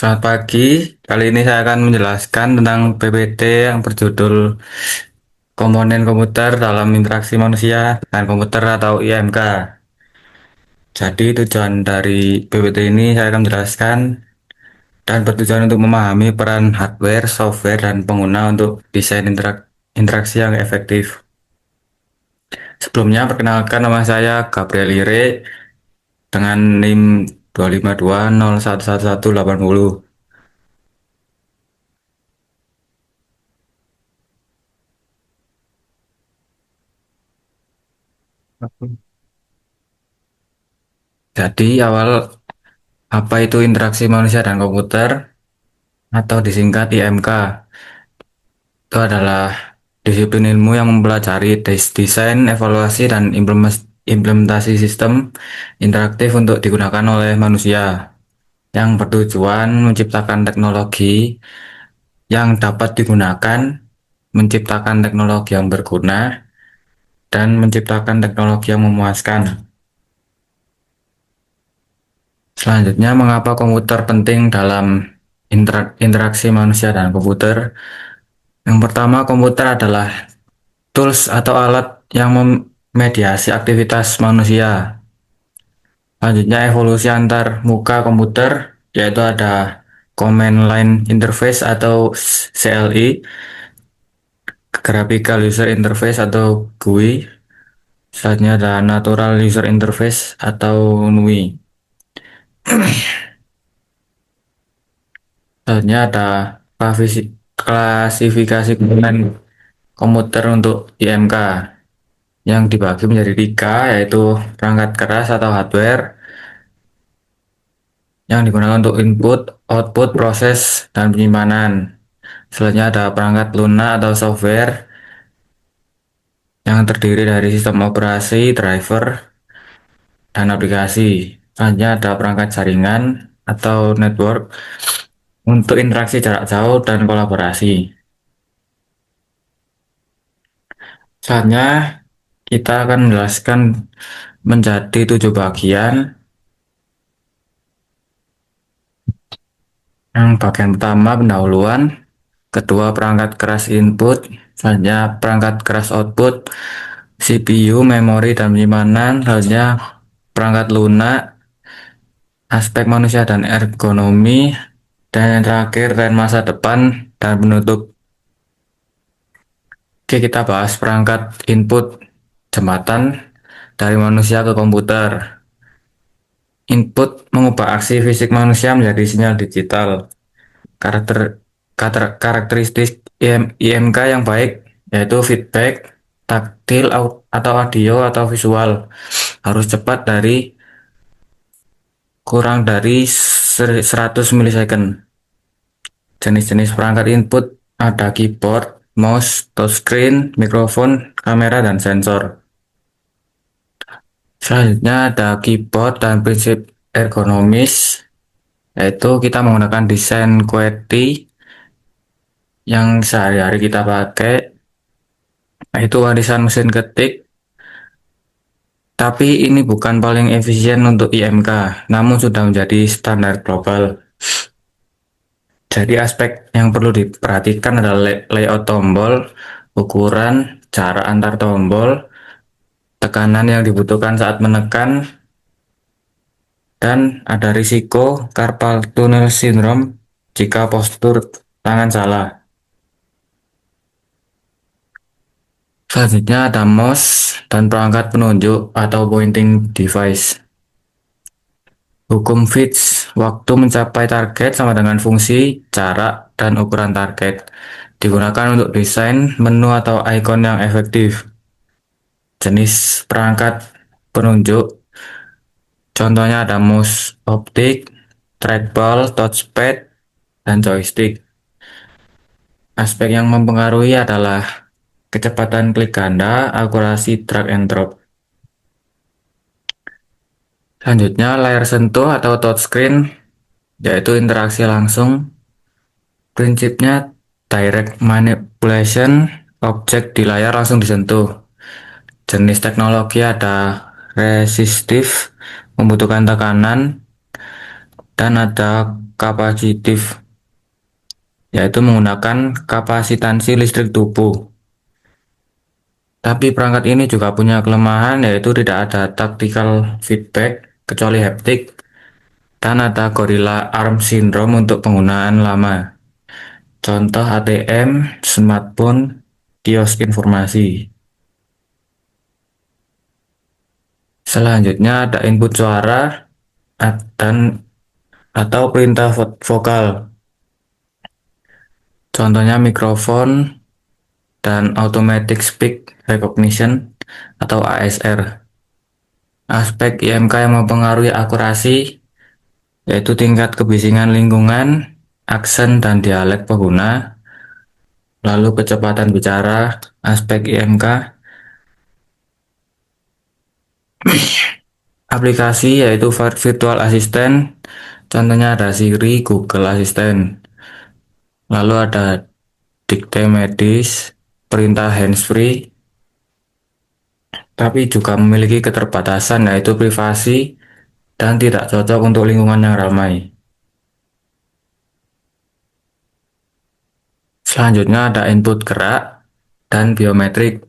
Selamat pagi, kali ini saya akan menjelaskan tentang PPT yang berjudul Komponen Komputer dalam Interaksi Manusia dan Komputer atau IMK. Jadi tujuan dari PPT ini saya akan menjelaskan dan bertujuan untuk memahami peran hardware, software, dan pengguna untuk desain interaksi yang efektif. Sebelumnya, perkenalkan nama saya Gabriel Ire dengan NIM 252011180. Jadi awal apa itu interaksi manusia dan komputer atau disingkat IMK? Itu adalah disiplin ilmu yang mempelajari desain, evaluasi, dan implementasi sistem interaktif untuk digunakan oleh manusia yang bertujuan menciptakan teknologi yang dapat digunakan, menciptakan teknologi yang berguna, dan menciptakan teknologi yang memuaskan. Selanjutnya, mengapa komputer penting dalam interaksi manusia dan komputer? Yang pertama, komputer adalah tools atau alat yang memediasi aktivitas manusia. Selanjutnya, evolusi antar muka komputer, yaitu ada Command Line Interface atau CLI, Graphical User Interface atau GUI. Selanjutnya ada Natural User Interface atau NUI. Selanjutnya ada klasifikasi komponen komputer untuk IMK yang dibagi menjadi tiga, yaitu perangkat keras atau hardware yang digunakan untuk input, output, proses, dan penyimpanan. Selanjutnya ada perangkat lunak atau software yang terdiri dari sistem operasi, driver, dan aplikasi. Selanjutnya ada perangkat jaringan atau network untuk interaksi jarak jauh dan kolaborasi. Selanjutnya kita akan menjelaskan menjadi 7 bagian. Yang bagian pertama pendahuluan, kedua perangkat keras input, selanjutnya perangkat keras output, CPU, memori, dan penyimpanan, selanjutnya perangkat lunak, aspek manusia dan ergonomi, dan yang terakhir tren masa depan dan penutup. Oke, kita bahas perangkat input jembatan dari manusia ke komputer. Input mengubah aksi fisik manusia menjadi sinyal digital. Karakter, karakteristik IMK yang baik yaitu feedback, taktil, atau audio atau visual harus cepat dari kurang dari 100 milisecond. Jenis-jenis perangkat input ada keyboard, mouse, touchscreen, mikrofon, kamera, dan sensor. Selanjutnya ada keyboard dan prinsip ergonomis, yaitu kita menggunakan desain QWERTY yang sehari-hari kita pakai, yaitu warisan mesin ketik, tapi ini bukan paling efisien untuk IMK, namun sudah menjadi standar global. Jadi aspek yang perlu diperhatikan adalah layout tombol, ukuran, jarak antar tombol, tekanan yang dibutuhkan saat menekan, dan ada risiko carpal tunnel syndrome jika postur tangan salah. Selanjutnya ada mouse dan perangkat penunjuk atau pointing device. Hukum Fitch, waktu mencapai target sama dengan fungsi, jarak, dan ukuran target. Digunakan untuk desain menu atau ikon yang efektif. Jenis perangkat penunjuk, contohnya ada mouse optik, trackball, touchpad, dan joystick. Aspek yang mempengaruhi adalah kecepatan klik ganda, akurasi drag and drop. Selanjutnya layar sentuh atau touchscreen, yaitu interaksi langsung. Prinsipnya direct manipulation, objek di layar langsung disentuh. Jenis teknologi ada resistif, membutuhkan tekanan, dan ada kapasitif, yaitu menggunakan kapasitansi listrik tubuh. Tapi perangkat ini juga punya kelemahan, yaitu tidak ada tactical feedback kecuali haptik, dan ada Gorilla Arm Syndrome untuk penggunaan lama. Contoh ATM, smartphone, kios informasi. Selanjutnya ada input suara dan atau perintah vokal. Contohnya mikrofon dan automatic speak recognition atau ASR. Aspek IMK yang mempengaruhi akurasi yaitu tingkat kebisingan lingkungan, aksen dan dialek pengguna, lalu kecepatan bicara. Aspek IMK aplikasi yaitu virtual assistant, contohnya ada Siri, Google Assistant. Lalu ada dikte medis, perintah handsfree, tapi juga memiliki keterbatasan yaitu privasi dan tidak cocok untuk lingkungan yang ramai. Selanjutnya ada input gerak dan biometrik.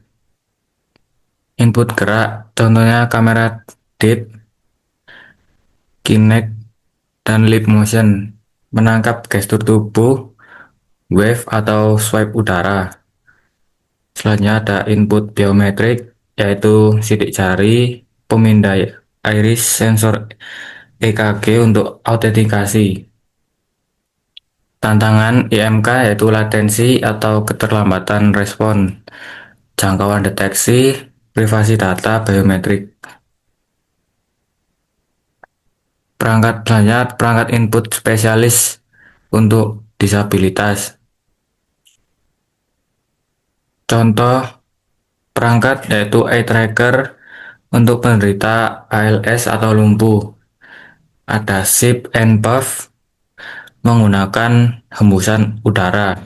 Input gerak, contohnya kamera depth, Kinect, dan lip motion, menangkap gestur tubuh, wave atau swipe udara. Selanjutnya ada input biometrik, yaitu sidik jari, pemindai iris, sensor EKG untuk autentikasi. Tantangan IMK yaitu latensi atau keterlambatan respon, jangkauan deteksi, privasi data biometrik. Perangkat selanjutnya perangkat input spesialis untuk disabilitas. Contoh perangkat yaitu eye tracker untuk penderita ALS atau lumpuh. Ada sip and puff menggunakan hembusan udara.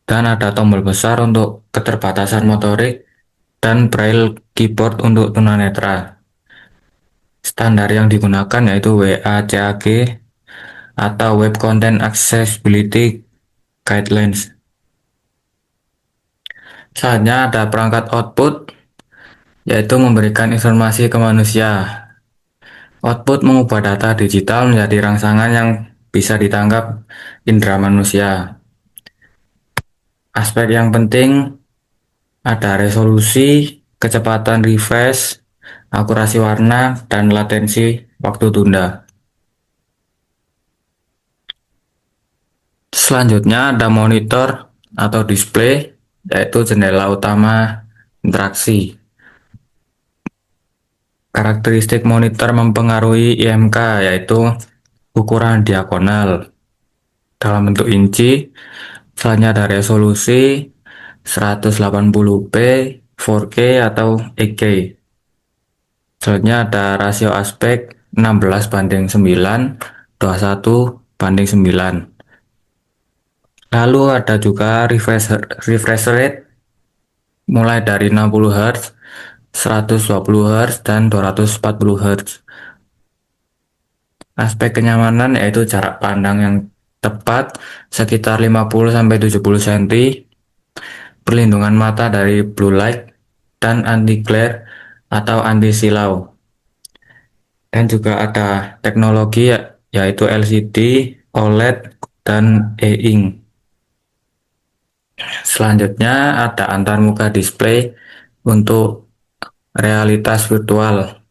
Dan ada tombol besar untuk keterbatasan motorik dan braille keyboard untuk tunanetra. Standar yang digunakan yaitu WCAG atau Web Content Accessibility Guidelines. Selanjutnya ada perangkat output, yaitu memberikan informasi ke manusia. Output mengubah data digital menjadi rangsangan yang bisa ditangkap indera manusia. Aspek yang penting ada resolusi, kecepatan refresh, akurasi warna, dan latensi waktu tunda. Selanjutnya ada monitor atau display, yaitu jendela utama interaksi. Karakteristik monitor mempengaruhi IMK, yaitu ukuran diagonal dalam bentuk inci. Selanjutnya ada resolusi 180p, 4K atau 8K. Selanjutnya ada rasio aspek 16:9, 21:9. Lalu ada juga refresh rate mulai dari 60 Hz, 120 Hz, dan 240 Hz. Aspek kenyamanan yaitu jarak pandang yang tepat sekitar 50-70 cm, perlindungan mata dari blue light, dan anti glare atau anti silau. Dan juga ada teknologi yaitu LCD, OLED, dan e-ink. Selanjutnya ada antarmuka display untuk realitas virtual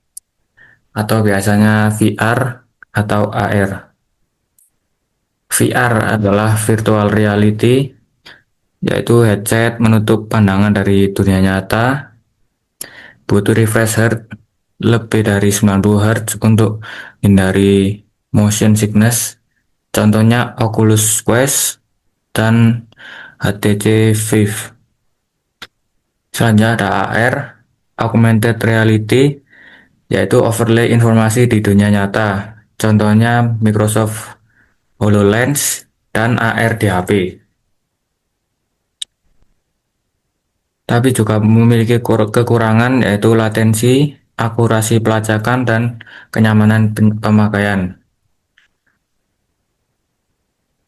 atau biasanya VR atau AR. VR adalah virtual reality, yaitu headset menutup pandangan dari dunia nyata, butuh refresh rate lebih dari 90 Hz untuk hindari motion sickness, contohnya Oculus Quest dan HTC Vive. Selanjutnya ada AR, augmented reality, yaitu overlay informasi di dunia nyata, contohnya Microsoft HoloLens dan AR di HP. Tapi juga memiliki kekurangan yaitu latensi akurasi pelacakan, dan kenyamanan pemakaian.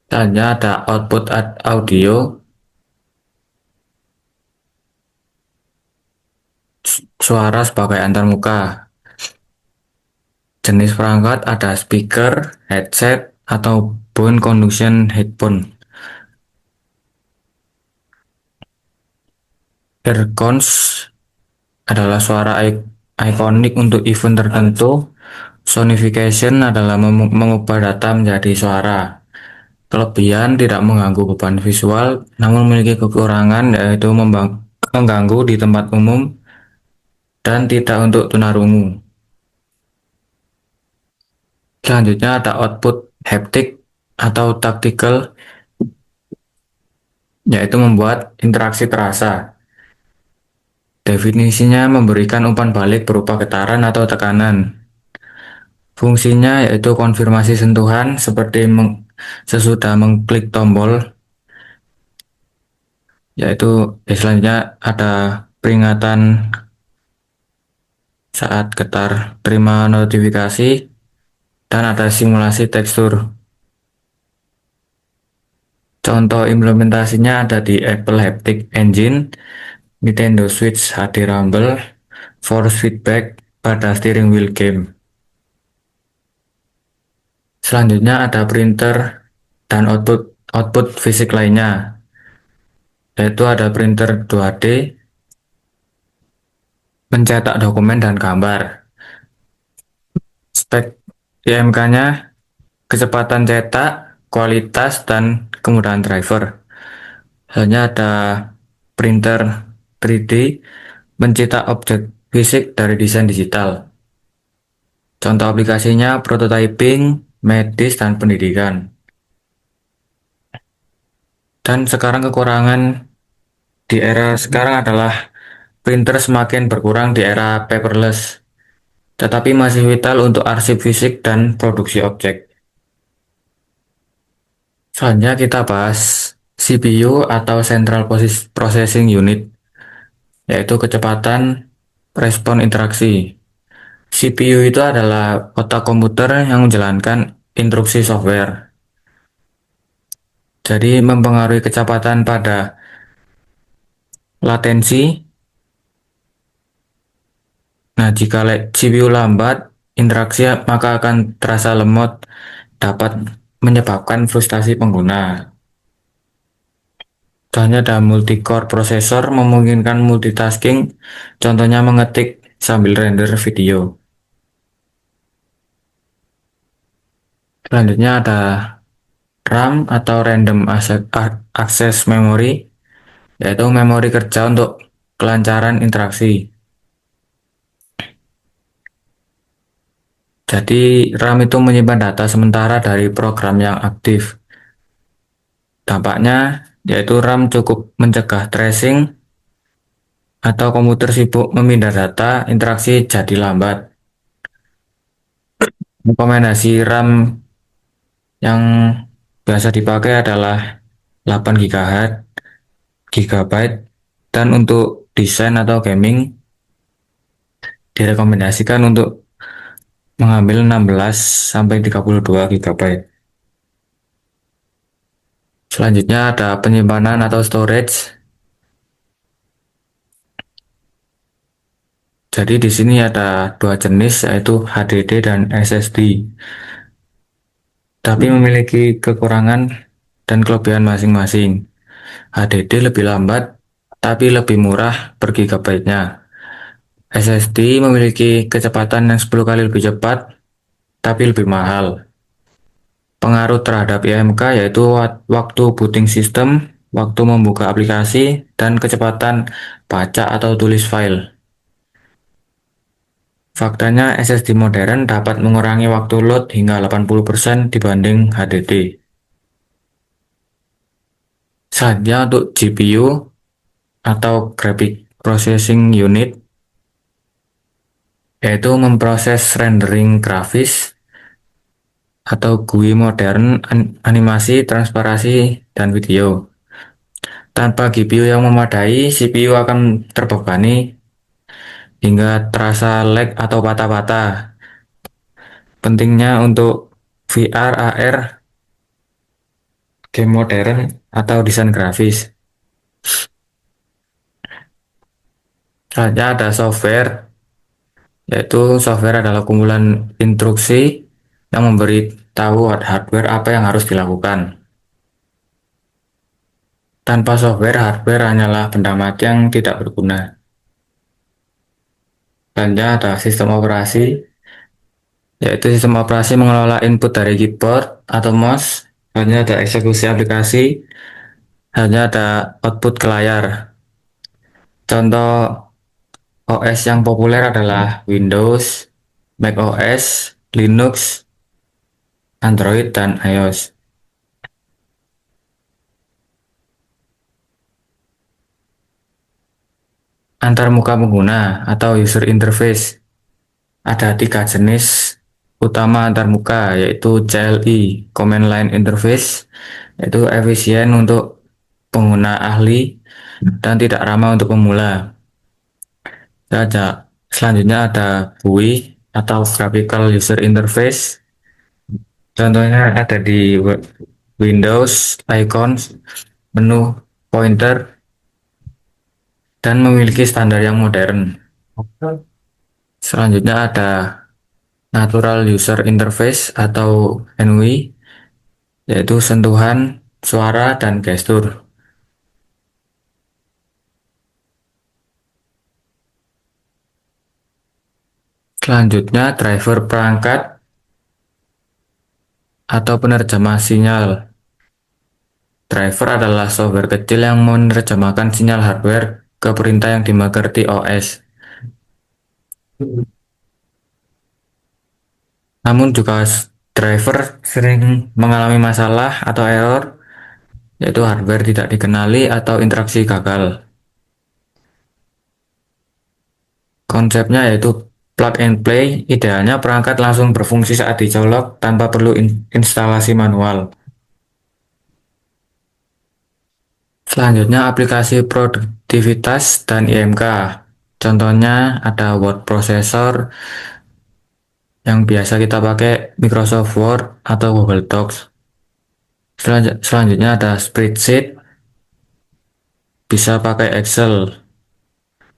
Selanjutnya ada output audio, suara sebagai antarmuka. Jenis perangkat ada speaker, headset, ataupun conduction headphone. Earcones adalah suara ikonik untuk event tertentu. Sonification adalah mengubah data menjadi suara. Kelebihan tidak mengganggu beban visual, namun memiliki kekurangan yaitu mengganggu di tempat umum dan tidak untuk tunarungu. Selanjutnya ada output haptic atau tactical, yaitu membuat interaksi terasa. Definisinya memberikan umpan balik berupa getaran atau tekanan. Fungsinya yaitu konfirmasi sentuhan seperti sesudah mengklik tombol, yaitu selanjutnya ada peringatan saat getar terima notifikasi, dan ada simulasi tekstur. Contoh implementasinya ada di Apple Haptic Engine, Nintendo Switch HD Rumble, force feedback pada steering wheel game. Selanjutnya ada printer dan output fisik lainnya, yaitu ada printer 2D, mencetak dokumen dan gambar. Spek IMK-nya kecepatan cetak, kualitas, dan kemudahan driver. Hanya ada printer 3D, mencetak objek fisik dari desain digital. Contoh aplikasinya prototyping, medis, dan pendidikan. Dan sekarang kekurangan di era sekarang adalah printer semakin berkurang di era paperless, tetapi masih vital untuk arsip fisik dan produksi objek. Selanjutnya kita bahas CPU atau Central Processing Unit, yaitu kecepatan respon interaksi. CPU itu adalah otak komputer yang menjalankan instruksi software. Jadi mempengaruhi kecepatan pada latensi. Nah, jika CPU lambat, interaksi maka akan terasa lemot, dapat menyebabkan frustasi pengguna. Contohnya ada multi-core prosesor memungkinkan multitasking, contohnya mengetik sambil render video. Selanjutnya ada RAM atau Random Access Memory, yaitu memori kerja untuk kelancaran interaksi. Jadi RAM itu menyimpan data sementara dari program yang aktif. Dampaknya yaitu RAM cukup mencegah tracing atau komputer sibuk memindah data, interaksi jadi lambat. Rekomendasi RAM yang biasa dipakai adalah 8 GB, dan untuk desain atau gaming direkomendasikan untuk mengambil 16 sampai 32 GB. Selanjutnya ada penyimpanan atau storage. Jadi di sini ada dua jenis, yaitu HDD dan SSD. Tapi memiliki kekurangan dan kelebihan masing-masing. HDD lebih lambat, tapi lebih murah per gigabyte-nya. SSD memiliki kecepatan yang 10 kali lebih cepat, tapi lebih mahal. Pengaruh terhadap IMK yaitu waktu booting system, waktu membuka aplikasi, dan kecepatan baca atau tulis file. Faktanya SSD modern dapat mengurangi waktu load hingga 80% dibanding HDD. Selanjutnya untuk GPU atau Graphic Processing Unit, yaitu memproses rendering grafis atau GUI modern, animasi, transparansi, dan video. Tanpa GPU yang memadai, CPU akan terbebani hingga terasa lag atau patah-patah. Pentingnya untuk VR, AR, game modern, atau desain grafis. Selanjutnya ada software, yaitu software adalah kumpulan instruksi yang memberitahu hardware apa yang harus dilakukan. Tanpa software, hardware hanyalah benda mati yang tidak berguna. Selanjutnya ada sistem operasi, yaitu sistem operasi mengelola input dari keyboard atau mouse. Selanjutnya ada eksekusi aplikasi, hanya ada output ke layar. Contoh OS yang populer adalah Windows, Mac OS, Linux, Android, dan iOS. Antarmuka pengguna atau user interface. Ada tiga jenis utama antarmuka, yaitu CLI, Command Line Interface, yaitu efisien untuk pengguna ahli dan tidak ramah untuk pemula. Selanjutnya ada GUI atau Graphical User Interface. Contohnya ada di Windows, icons, menu, pointer, dan memiliki standar yang modern. Selanjutnya ada Natural User Interface atau NUI, yaitu sentuhan, suara, dan gestur. Selanjutnya driver perangkat atau penerjemah sinyal. Driver adalah software kecil yang menerjemahkan sinyal hardware ke perintah yang dimengerti OS. Namun juga driver sering mengalami masalah atau error, yaitu hardware tidak dikenali atau interaksi gagal. Konsepnya yaitu plug and play, idealnya perangkat langsung berfungsi saat dicolok tanpa perlu instalasi manual. Selanjutnya aplikasi produktivitas dan IMK. Contohnya ada word processor yang biasa kita pakai Microsoft Word atau Google Docs. Selanjutnya ada spreadsheet, bisa pakai Excel.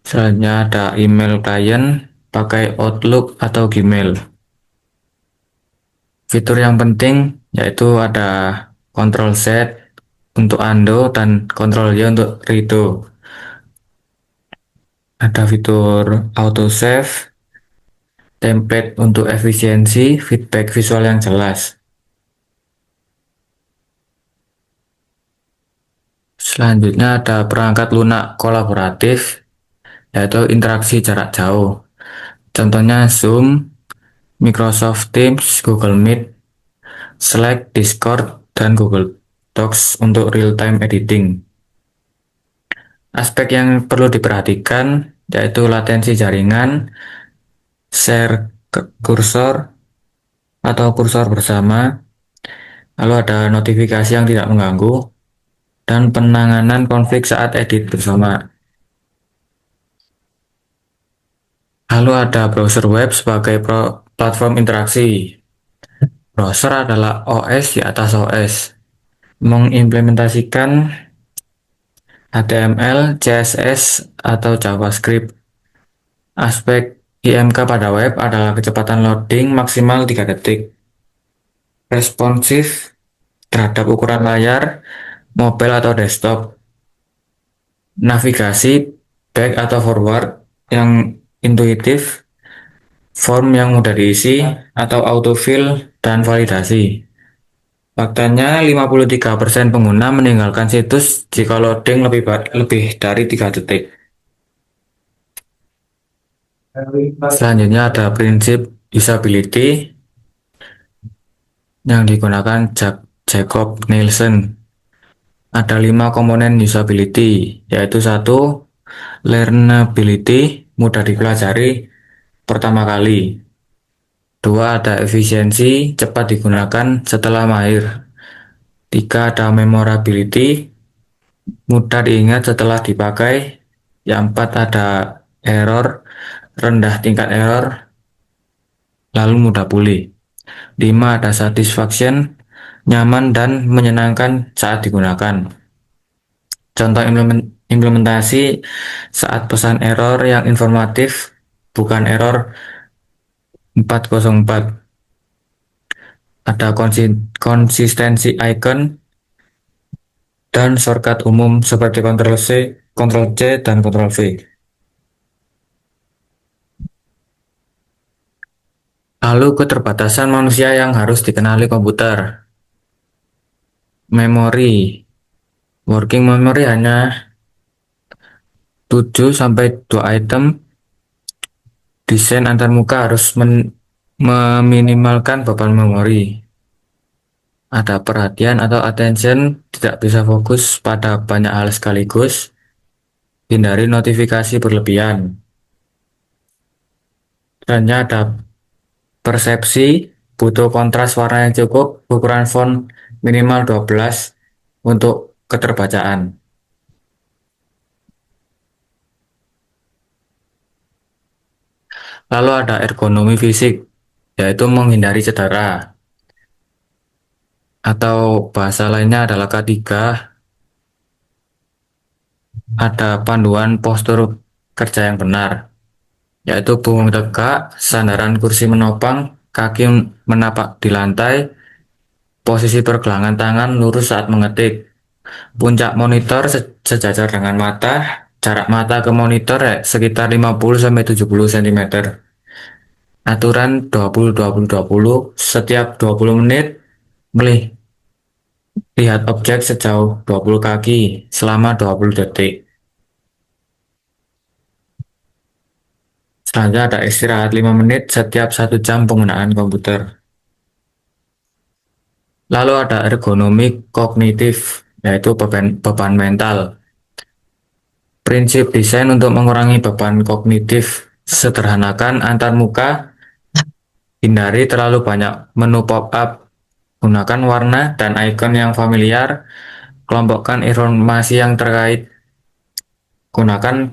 Selanjutnya ada email client, pakai Outlook atau Gmail. Fitur yang penting yaitu ada Control Z untuk undo dan Control Y untuk redo. Ada fitur auto save, template untuk efisiensi, feedback visual yang jelas. Selanjutnya ada perangkat lunak kolaboratif, yaitu interaksi jarak jauh. Contohnya Zoom, Microsoft Teams, Google Meet, Slack, Discord, dan Google Docs untuk real-time editing. Aspek yang perlu diperhatikan yaitu latensi jaringan, share kursor atau kursor bersama, lalu ada notifikasi yang tidak mengganggu, dan penanganan konflik saat edit bersama. Lalu ada browser web sebagai platform interaksi. Browser adalah OS di atas OS, mengimplementasikan HTML, CSS, atau JavaScript. Aspek IMK pada web adalah kecepatan loading maksimal 3 detik, responsif terhadap ukuran layar, mobile atau desktop, navigasi back atau forward yang intuitif, form yang mudah diisi, atau autofill dan validasi. Faktanya 53% pengguna meninggalkan situs jika loading lebih dari 3 detik. Selanjutnya ada prinsip usability yang digunakan Jacob Nielsen. Ada 5 komponen usability, yaitu satu, learnability, mudah dipelajari pertama kali. Dua, ada efisiensi, cepat digunakan setelah mahir. Tiga, ada memorability, mudah diingat setelah dipakai. Yang empat, ada error rendah tingkat error, lalu mudah pulih. 5. Ada satisfaction, nyaman dan menyenangkan saat digunakan. Contoh implementasi saat pesan error yang informatif, bukan error 404. Ada konsistensi icon dan shortcut umum seperti Ctrl C, Ctrl C, dan Ctrl V. Lalu keterbatasan manusia yang harus dikenali komputer. Memori. Working memory hanya 7 sampai 2 item. Desain antarmuka harus meminimalkan beban memori. Ada perhatian atau attention, tidak bisa fokus pada banyak hal sekaligus. Hindari notifikasi berlebihan. Selanjutnya ada persepsi, butuh kontras warna yang cukup, ukuran font minimal 12 untuk keterbacaan. Lalu ada ergonomi fisik, yaitu menghindari cedera. Atau bahasa lainnya adalah K3, ada panduan postur kerja yang benar, yaitu punggung tegak, sandaran kursi menopang, kaki menapak di lantai, posisi pergelangan tangan lurus saat mengetik, puncak monitor sejajar dengan mata, jarak mata ke monitor sekitar 50-70 cm. Aturan 20-20-20, setiap 20 menit lihat objek sejauh 20 kaki selama 20 detik. Selanjutnya ada istirahat 5 menit setiap 1 jam penggunaan komputer. Lalu ada ergonomi kognitif, yaitu beban mental. Prinsip desain untuk mengurangi beban kognitif: sederhanakan antarmuka, hindari terlalu banyak menu pop-up, gunakan warna dan icon yang familiar, kelompokkan informasi yang terkait, gunakan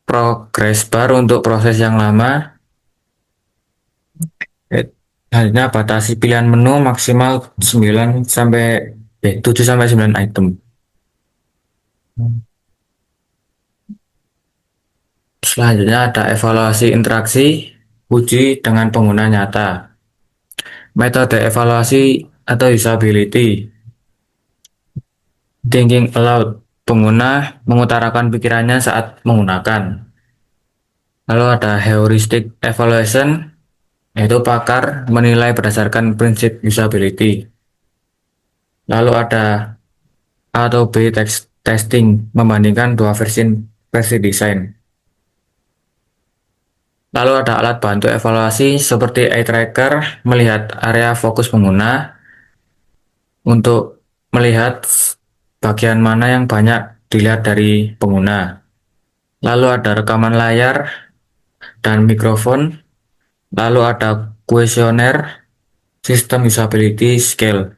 progress bar untuk proses yang lama. Selanjutnya batasi pilihan menu maksimal 7 sampai 9 item. Selanjutnya ada evaluasi interaksi, uji dengan pengguna nyata. Metode evaluasi atau usability. Thinking aloud, pengguna mengutarakan pikirannya saat menggunakan. Lalu ada heuristic evaluation, yaitu pakar menilai berdasarkan prinsip usability. Lalu ada A atau B testing, membandingkan dua versi desain. Lalu ada alat bantu evaluasi seperti eye tracker, melihat area fokus pengguna untuk melihat bagian mana yang banyak dilihat dari pengguna. Lalu ada rekaman layar dan mikrofon. Lalu ada kuesioner, sistem usability scale.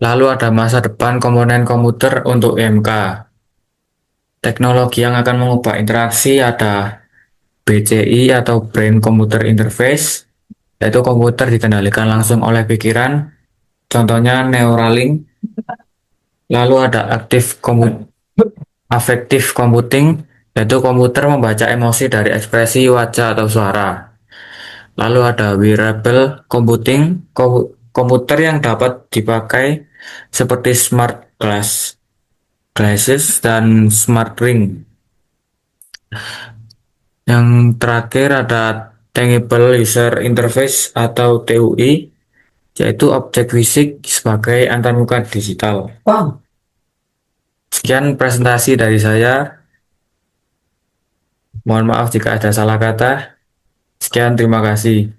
Lalu ada masa depan komponen komputer untuk IMK. Teknologi yang akan mengubah interaksi ada BCI atau Brain Computer Interface, yaitu komputer dikendalikan langsung oleh pikiran, contohnya Neuralink. Lalu ada affective computing, yaitu komputer membaca emosi dari ekspresi wajah atau suara. Lalu ada wearable computing, komputer yang dapat dipakai seperti smart glasses dan smart ring. Yang terakhir ada Tangible User Interface atau TUI, yaitu objek fisik sebagai antarmuka digital. Sekian presentasi dari saya. Mohon maaf jika ada salah kata. Sekian, terima kasih.